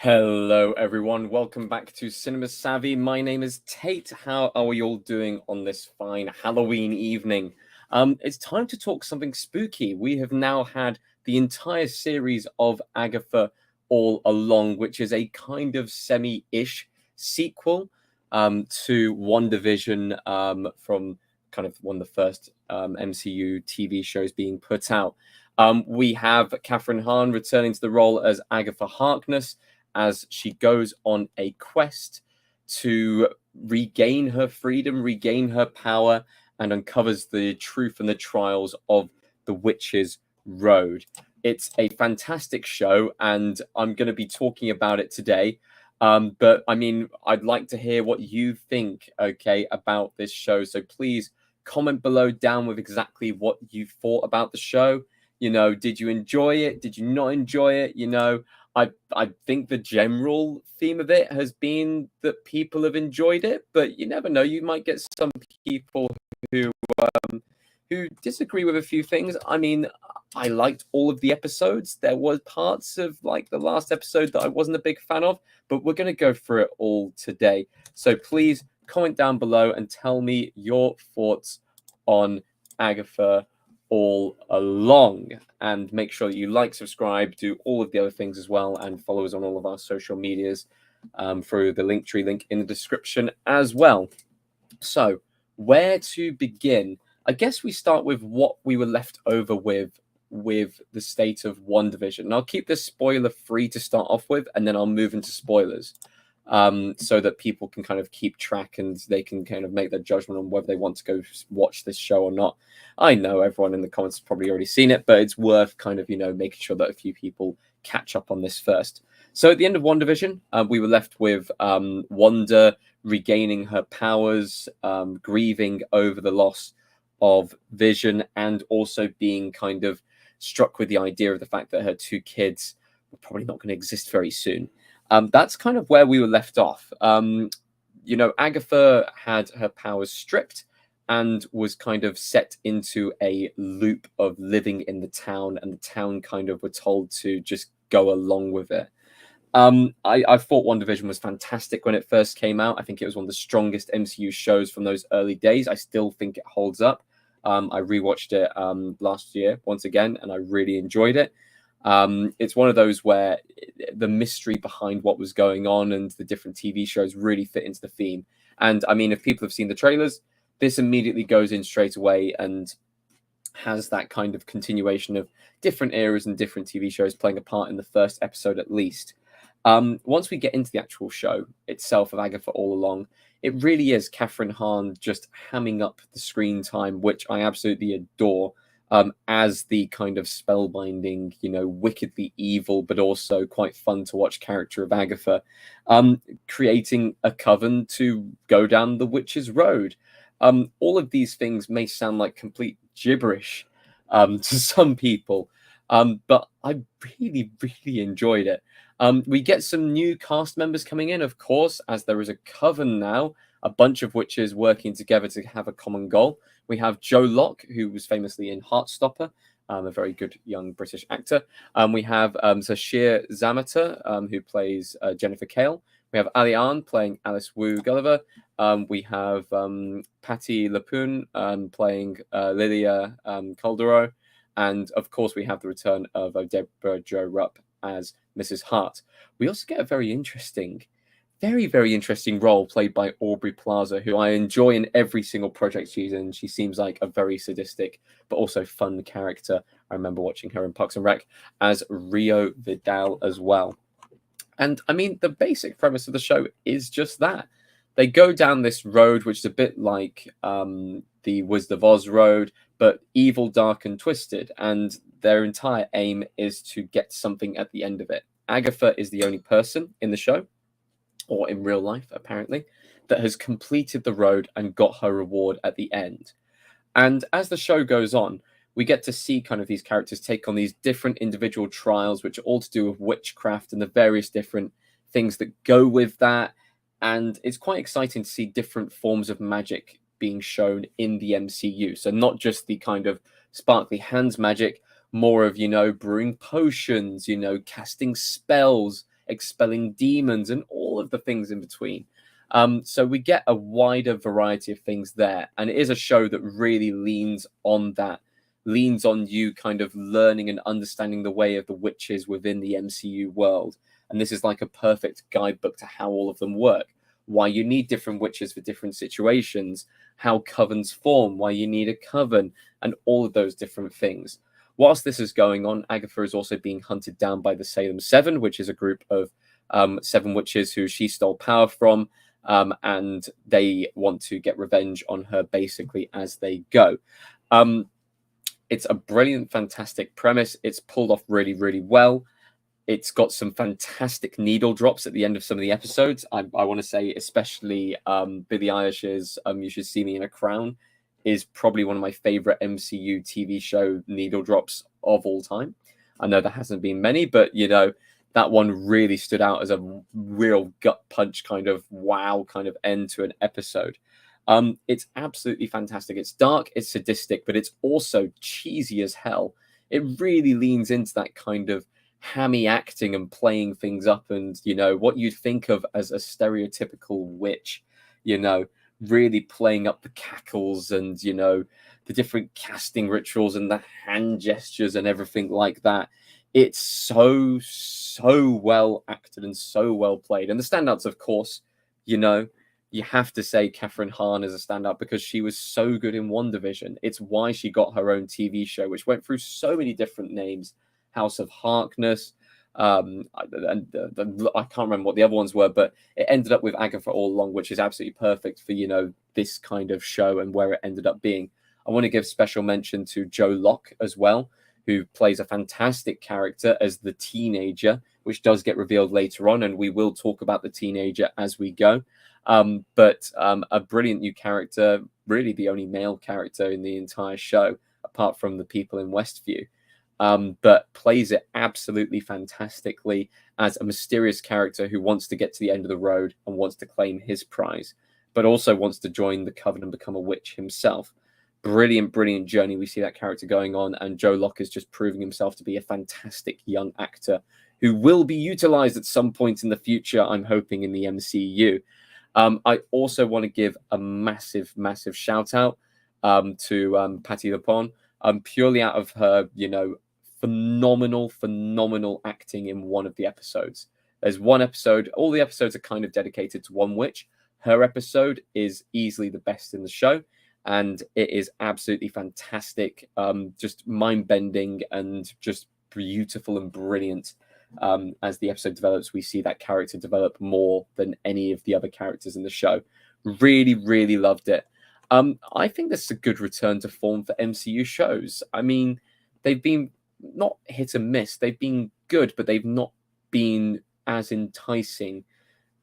Hello, everyone. Welcome back to Cinema Savvy. My name is Tate. How are we all doing on this fine Halloween evening? It's time to talk something spooky. We have now had the entire series of Agatha All Along, which is a kind of semi-ish sequel to WandaVision from kind of one of the first MCU TV shows being put out. We have Kathryn Hahn returning to the role as Agatha Harkness, as she goes on a quest to regain her freedom, regain her power, and uncovers the truth and the trials of the Witch's Road. It's a fantastic show, and I'm going to be talking about it today. But I mean, I'd like to hear what you think, okay, about this show. So please comment below down with exactly what you thought about the show. Did you enjoy it? Did you not enjoy it? I think the general theme of it has been that people have enjoyed it, but you never know. You might get some people who who disagree with a few things. I mean, I liked all of the episodes. There was parts of like the last episode that I wasn't a big fan of, but we're going to go through it all today. So please comment down below and tell me your thoughts on Agatha All Along, and make sure that you like, subscribe, do all of the other things as well, and follow us on all of our social medias through the Linktree link in the description as well. So where to begin? I guess we start with what we were left over with the state of WandaVision. And I'll keep this spoiler free to start off with, and then I'll move into spoilers so that people can kind of keep track and they can kind of make their judgment on whether they want to go watch this show or not. I know everyone in the comments has probably already seen it, but it's worth kind of, making sure that a few people catch up on this first. So at the end of WandaVision, we were left with Wanda regaining her powers, grieving over the loss of Vision, and also being kind of struck with the idea of the fact that her two kids were probably not going to exist very soon. That's kind of where we were left off. Agatha had her powers stripped and was kind of set into a loop of living in the town, and the town kind of were told to just go along with it. I thought WandaVision was fantastic when it first came out. I think it was one of the strongest MCU shows from those early days. I still think it holds up. I rewatched it last year once again, and I really enjoyed it. It's one of those where the mystery behind what was going on and the different TV shows really fit into the theme. And I mean, if people have seen the trailers, this immediately goes in straight away and has that kind of continuation of different eras and different TV shows playing a part in the first episode at least. Once we get into the actual show itself of Agatha All Along, it really is Kathryn Hahn just hamming up the screen time, which I absolutely adore, as the kind of spellbinding, wickedly evil, but also quite fun to watch character of Agatha, creating a coven to go down the Witch's Road. All of these things may sound like complete gibberish to some people, but I really, really enjoyed it. We get some new cast members coming in, of course, as there is a coven now, a bunch of witches working together to have a common goal. We have Joe Locke, who was famously in Heartstopper, a very good young British actor. We have Sashir Zamata, who plays Jennifer Cale. We have Ali Ahn playing Alice Wu Gulliver. We have Patti LuPone playing Lilia Calderó. And, of course, we have the return of Deborah Jo Rupp as Mrs. Hart. We also get a very interesting, very interesting role played by Aubrey Plaza, who I enjoy in every single project she's in. She seems like a very sadistic but also fun character. I remember watching her in Parks and Rec as Rio Vidal as well. And I mean, the basic premise of the show is just that. They go down this road, which is a bit like the Wizard of Oz road, but evil, dark, and twisted. And their entire aim is to get something at the end of it. Agatha is the only person in the show, or in real life, apparently, that has completed the road and got her reward at the end. And as the show goes on, we get to see kind of these characters take on these different individual trials, which are all to do with witchcraft and the various different things that go with that. And it's quite exciting to see different forms of magic being shown in the MCU. So not just the kind of sparkly hands magic, more of, brewing potions, casting spells, expelling demons, and all of the things in between. So we get a wider variety of things there, and it is a show that really leans on that, leans on you kind of learning and understanding the way of the witches within the MCU world. And this is like a perfect guidebook to how all of them work, why you need different witches for different situations, how covens form, why you need a coven, and all of those different things. Whilst this is going on, Agatha is also being hunted down by the Salem Seven, which is a group of 7 witches who she stole power from, and they want to get revenge on her basically as they go. It's a brilliant, fantastic premise. It's pulled off really, really well. It's got some fantastic needle drops at the end of some of the episodes. I want to say, especially Billie Eilish's "You Should See Me in a Crown" is probably one of my favorite MCU TV show needle drops of all time. I know there hasn't been many, but that one really stood out as a real gut punch kind of wow kind of end to an episode. It's absolutely fantastic. It's dark, it's sadistic, but it's also cheesy as hell. It really leans into that kind of hammy acting and playing things up, and what you'd think of as a stereotypical witch, really playing up the cackles and the different casting rituals and the hand gestures and everything like that. It's so well acted and so well played. And the standouts, of course, you have to say Catherine Hahn is a standout because she was so good in WandaVision. It's why she got her own TV show, which went through so many different names. House of Harkness, and I can't remember what the other ones were, but it ended up with Agatha All Along, which is absolutely perfect for this kind of show and where it ended up being. I want to give special mention to Joe Locke as well, who plays a fantastic character as the teenager, which does get revealed later on, and we will talk about the teenager as we go. But a brilliant new character, really the only male character in the entire show, apart from the people in Westview. But plays it absolutely fantastically as a mysterious character who wants to get to the end of the road and wants to claim his prize, but also wants to join the coven and become a witch himself. Brilliant journey we see that character going on, and Joe Locke is just proving himself to be a fantastic young actor who will be utilized at some point in the future, I'm hoping, in the MCU. I also want to give a massive shout out to Patti LuPone, purely out of her, phenomenal acting in one of the episodes. There's one episode, all the episodes are kind of dedicated to one witch. Her episode is easily the best in the show, and it is absolutely fantastic, just mind-bending and just beautiful and brilliant. As the episode develops, we see that character develop more than any of the other characters in the show. Really loved it. I think this is a good return to form for MCU shows. I mean, they've been not hit and miss. They've been good, but they've not been as enticing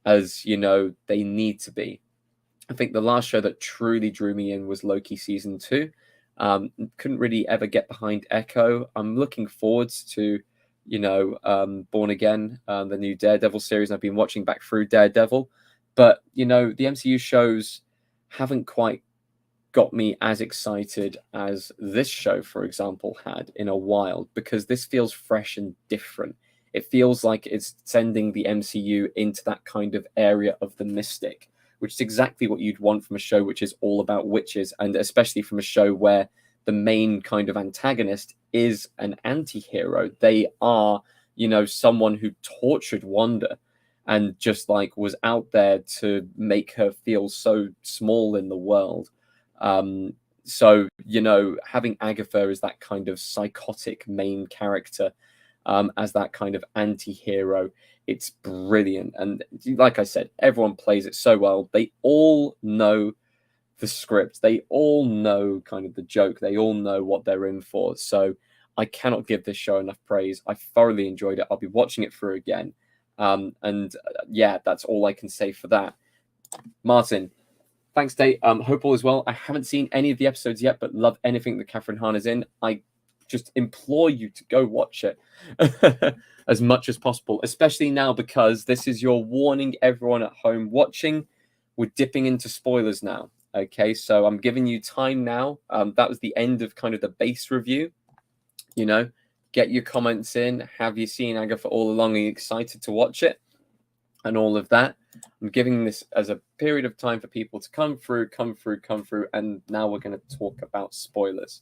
as, they need to be. I think the last show that truly drew me in was Loki season 2. Couldn't really ever get behind Echo. I'm looking forwards to, Born Again, the new Daredevil series. I've been watching back through Daredevil, but, the MCU shows haven't quite got me as excited as this show, for example, had in a while, because this feels fresh and different. It feels like it's sending the MCU into that kind of area of the mystic, which is exactly what you'd want from a show which is all about witches, and especially from a show where the main kind of antagonist is an anti-hero. They are, someone who tortured Wanda and just was out there to make her feel so small in the world. So, having Agatha as that kind of psychotic main character, as that kind of anti-hero, it's brilliant. And like I said, everyone plays it so well. They all know the script. They all know kind of the joke. They all know what they're in for. So I cannot give this show enough praise. I thoroughly enjoyed it. I'll be watching it through again. Yeah, that's all I can say for that. Martin, thanks, Tayte. Hope all is well. I haven't seen any of the episodes yet, but love anything that Catherine Hahn is in. I just implore you to go watch it as much as possible, especially now, because this is your warning, everyone at home watching. We're dipping into spoilers now. Okay, so I'm giving you time now. That was the end of kind of the base review. Get your comments in. Have you seen Agatha All Along? Are you excited to watch it? And all of that. I'm giving this as a period of time for people to come through, and now we're going to talk about spoilers.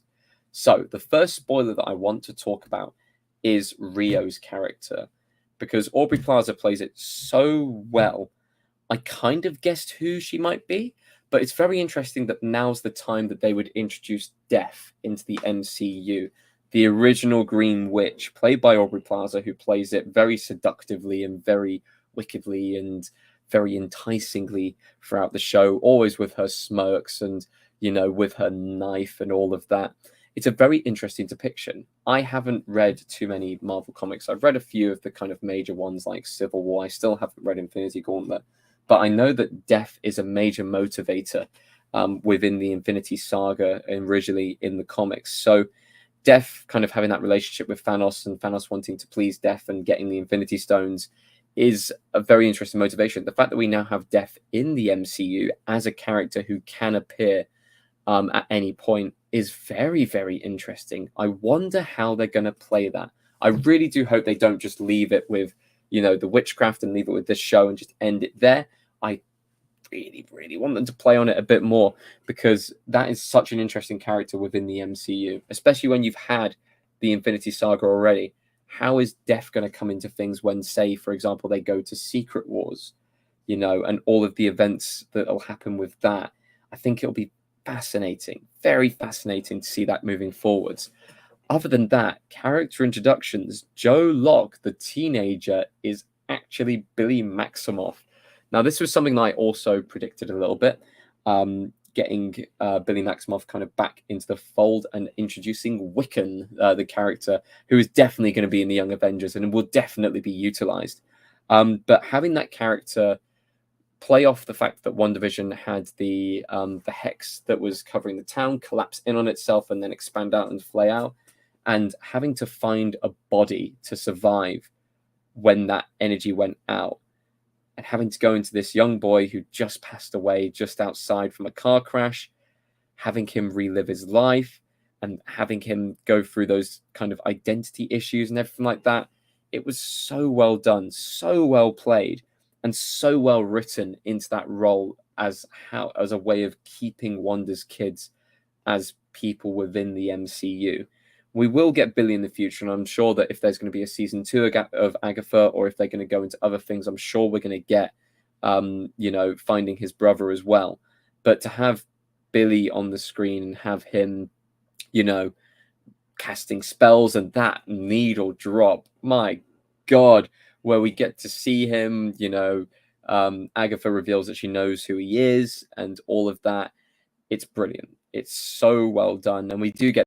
So the first spoiler that I want to talk about is Rio's character, because Aubrey Plaza plays it so well. I kind of guessed who she might be, but it's very interesting that now's the time that they would introduce Death into the MCU. The original Green Witch, played by Aubrey Plaza, who plays it very seductively and very wickedly and very enticingly throughout the show, always with her smirks and, with her knife and all of that. It's a very interesting depiction. I haven't read too many Marvel comics. I've read a few of the kind of major ones like Civil War. I still haven't read Infinity Gauntlet. But I know that death is a major motivator within the Infinity Saga and originally in the comics. So Death kind of having that relationship with Thanos and Thanos wanting to please Death and getting the Infinity Stones is a very interesting motivation. The fact that we now have Death in the MCU as a character who can appear at any point is very, very interesting. I wonder how they're going to play that. I really do hope they don't just leave it with, the witchcraft and leave it with this show and just end it there. I really, really want them to play on it a bit more, because that is such an interesting character within the MCU, especially when you've had the Infinity Saga already. How is Death going to come into things when, say, for example, they go to Secret Wars, and all of the events that will happen with that? I think it'll be fascinating, very fascinating to see that moving forwards. Other than that, character introductions. Joe Locke, the teenager, is actually Billy Maximoff. Now, this was something that I also predicted a little bit, getting Billy Maximoff kind of back into the fold and introducing Wiccan, the character, who is definitely going to be in the Young Avengers and will definitely be utilized. But having that character play off the fact that WandaVision had the hex that was covering the town collapse in on itself and then expand out and flay out, and having to find a body to survive when that energy went out, and having to go into this young boy who just passed away just outside from a car crash, having him relive his life and having him go through those kind of identity issues and everything like that. It was so well done, so well played, and so well written into that role as a way of keeping Wanda's kids as people within the MCU. We will get Billy in the future, and I'm sure that if there's going to be a season 2 of Agatha, or if they're going to go into other things, I'm sure we're going to get, finding his brother as well. But to have Billy on the screen and have him, casting spells and that needle drop, my God, where we get to see him, Agatha reveals that she knows who he is and all of that. It's brilliant. It's so well done. And we do get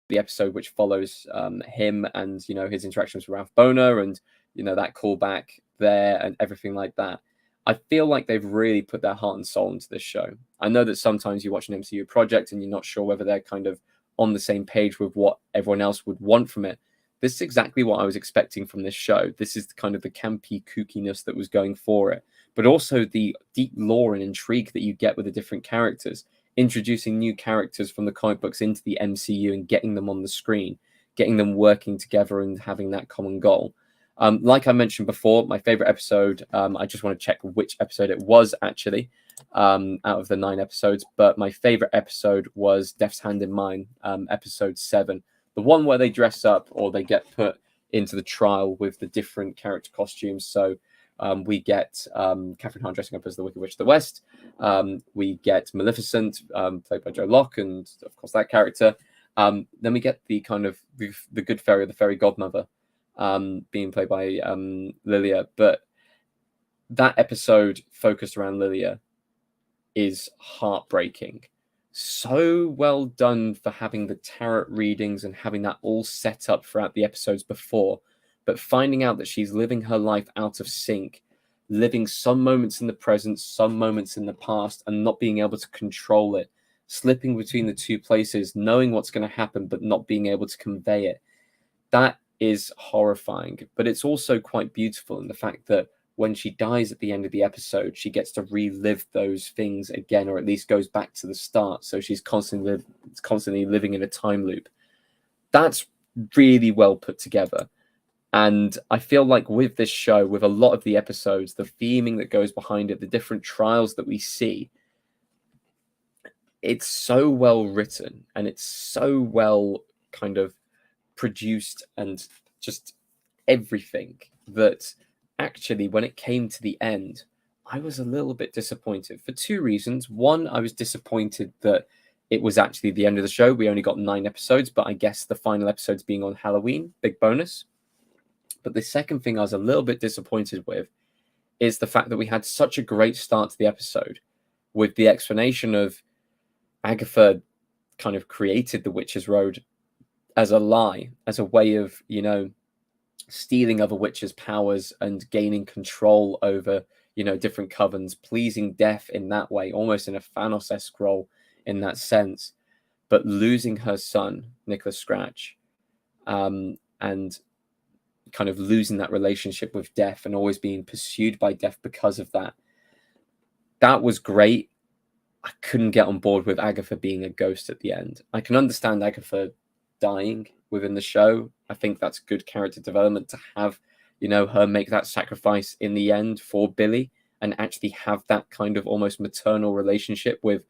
the episode which follows him and his interactions with Ralph Boner and that callback there and everything like that. I feel like they've really put their heart and soul into this show. I know that sometimes you watch an MCU project and you're not sure whether they're kind of on the same page with what everyone else would want from it. This is exactly what I was expecting from this show. This is kind of the campy kookiness that was going for it, but also the deep lore and intrigue that you get with the different characters, introducing new characters from the comic books into the MCU and getting them on the screen, getting them working together and having that common goal. Like I mentioned before, my favorite episode, I just want to check which episode it was actually, out of the 9 episodes, but my favorite episode was Death's Hand in Mine, episode 7, the one where they dress up or they get put into the trial with the different character costumes. So we get Catherine Hahn dressing up as the Wicked Witch of the West. We get Maleficent, played by Joe Locke, and of course that character. Then we get the kind of the good fairy, the fairy godmother, being played by Lilia. But that episode focused around Lilia is heartbreaking. So well done for having the tarot readings and having that all set up throughout the episodes before. But finding out that she's living her life out of sync, living some moments in the present, some moments in the past, and not being able to control it, slipping between the two places, knowing what's going to happen, but not being able to convey it. That is horrifying, but it's also quite beautiful in the fact that when she dies at the end of the episode, she gets to relive those things again, or at least goes back to the start. So she's constantly living in a time loop. That's really well put together. And I feel like with this show, with a lot of the episodes, the theming that goes behind it, the different trials that we see, it's so well written and it's so well kind of produced and just everything that actually, when it came to the end, I was a little bit disappointed for two reasons. One, I was disappointed that it was actually the end of the show. We only got 9 episodes, but I guess the final episodes being on Halloween, big bonus. But the second thing I was a little bit disappointed with is the fact that we had such a great start to the episode with the explanation of Agatha kind of created the Witch's Road as a lie, as a way of, stealing other witches' powers and gaining control over, different covens, pleasing death in that way, almost in a Thanos-esque role in that sense, but losing her son, Nicholas Scratch, and kind of losing that relationship with death and always being pursued by death because of that. That was great. I couldn't get on board with Agatha being a ghost at the end. I can understand Agatha dying within the show. I think that's good character development to have, her make that sacrifice in the end for Billy and actually have that kind of almost maternal relationship with,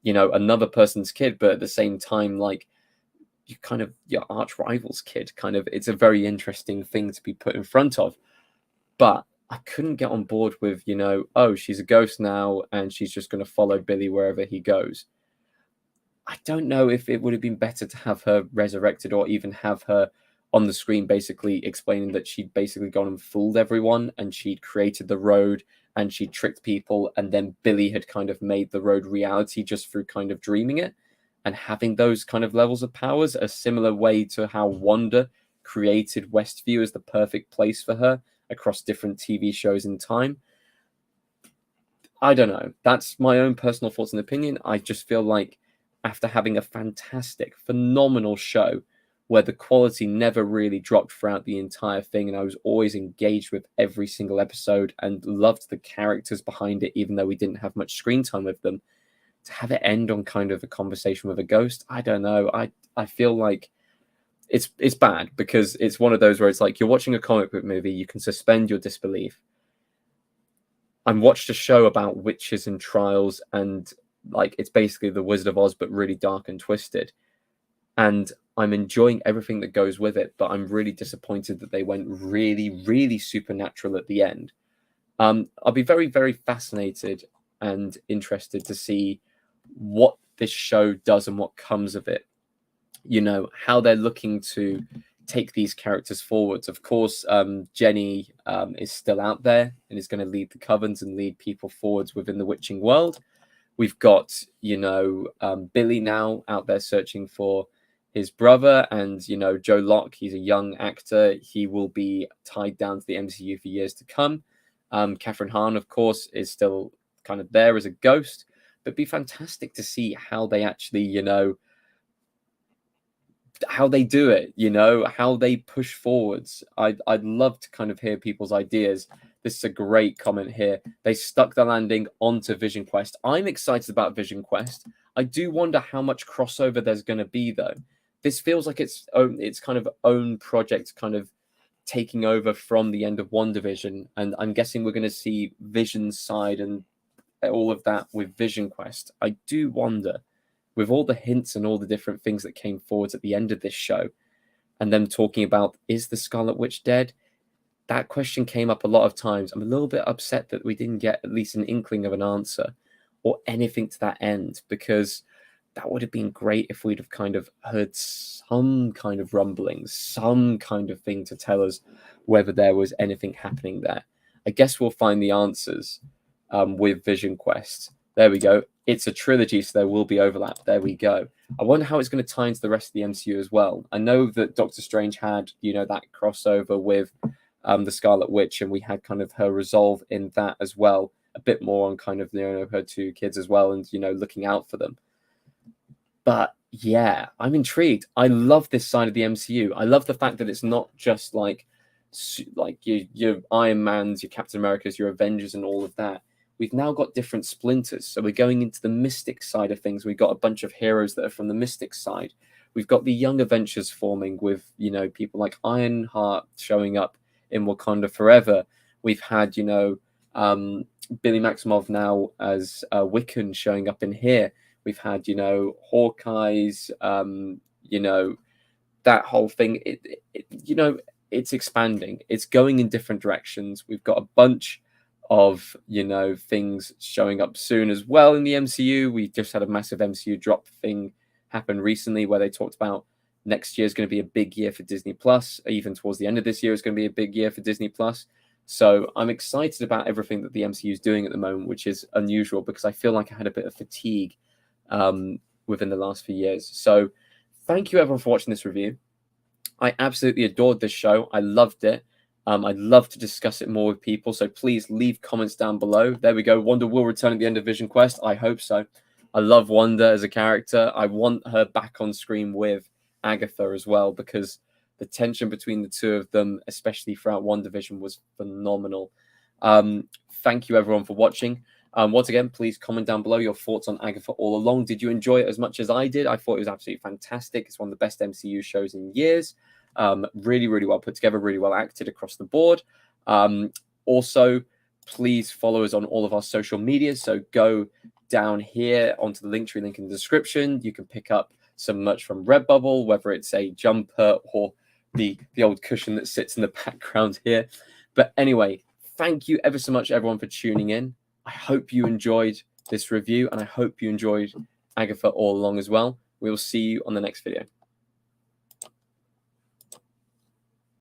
another person's kid, but at the same time, like, you kind of your arch rival's kid. Kind of, it's a very interesting thing to be put in front of. But I couldn't get on board with, oh, she's a ghost now and she's just going to follow Billy wherever he goes. I don't know if it would have been better to have her resurrected or even have her on the screen basically explaining that she'd basically gone and fooled everyone and she'd created the road and she tricked people, and then Billy had kind of made the road reality just through kind of dreaming it and having those kind of levels of powers, a similar way to how Wanda created Westview as the perfect place for her across different TV shows in time. I don't know. That's my own personal thoughts and opinion. I just feel like after having a fantastic, phenomenal show where the quality never really dropped throughout the entire thing, and I was always engaged with every single episode and loved the characters behind it, even though we didn't have much screen time with them, to have it end on kind of a conversation with a ghost, I don't know. I feel like it's bad because it's one of those where it's like you're watching a comic book movie, you can suspend your disbelief. I watched a show about witches and trials, and like it's basically the Wizard of Oz, but really dark and twisted. And I'm enjoying everything that goes with it, but I'm really disappointed that they went really, really supernatural at the end. I'll be very, very fascinated and interested to see what this show does and what comes of it. How they're looking to take these characters forwards. Of course, Jenny is still out there and is going to lead the covens and lead people forwards within the witching world. We've got, Billy now out there searching for his brother, and, Joe Locke, he's a young actor. He will be tied down to the MCU for years to come. Catherine Hahn, of course, is still kind of there as a ghost, but it'd be fantastic to see how they actually, how they do it, how they push forwards. I'd love to kind of hear people's ideas. This is a great comment here. They stuck the landing onto Vision Quest. I'm excited about Vision Quest. I do wonder how much crossover there's going to be, though. This feels like its kind of own project, kind of taking over from the end of WandaVision, and I'm guessing we're going to see Vision's side and all of that with Vision Quest. I do wonder, with all the hints and all the different things that came forwards at the end of this show, and them talking about, is the Scarlet Witch dead? That question came up a lot of times. I'm a little bit upset that we didn't get at least an inkling of an answer or anything to that end, because that would have been great if we'd have kind of heard some kind of rumblings, some kind of thing to tell us whether there was anything happening there. I guess we'll find the answers with Vision Quest. There we go. It's a trilogy, so there will be overlap. There we go. I wonder how it's going to tie into the rest of the MCU as well. I know that Doctor Strange had, that crossover with the Scarlet Witch, and we had kind of her resolve in that as well. A bit more on kind of, her two kids as well, and, looking out for them. But yeah, I'm intrigued. I love this side of the MCU. I love the fact that it's not just like your Iron Mans, your Captain Americas, your Avengers, and all of that. We've now got different splinters. So we're going into the Mystic side of things. We've got a bunch of heroes that are from the Mystic side. We've got the young adventures forming with, you know, people like Ironheart showing up in Wakanda Forever. We've had, you know, Billy Maximoff now as Wiccan showing up in here. We've had, you know, Hawkeye's, you know, that whole thing. You know, it's expanding. It's going in different directions. We've got a bunch of, you know, things showing up soon as well in the MCU. We just had a massive MCU drop thing happen recently where they talked about next year is going to be a big year for Disney Plus. Even towards the end of this year is going to be a big year for Disney Plus. So I'm excited about everything that the MCU is doing at the moment, which is unusual because I feel like I had a bit of fatigue within the last few years. So thank you everyone for watching this review. I absolutely adored this show. I loved it. I'd love to discuss it more with people. So please leave comments down below. There we go. Wanda will return at the end of Vision Quest. I hope so. I love Wanda as a character. I want her back on screen with Agatha as well, because the tension between the two of them, especially throughout WandaVision, was phenomenal. Thank you everyone for watching. Once again, please comment down below your thoughts on Agatha All Along. Did you enjoy it as much as I did? I thought it was absolutely fantastic. It's one of the best MCU shows in years. Really, really well put together, really well acted across the board. Also, please follow us on all of our social media. So go down here onto the Linktree link in the description. You can pick up some merch from Redbubble, whether it's a jumper or the old cushion that sits in the background here. But anyway, thank you ever so much, everyone, for tuning in. I hope you enjoyed this review, and I hope you enjoyed Agatha All Along as well. We will see you on the next video.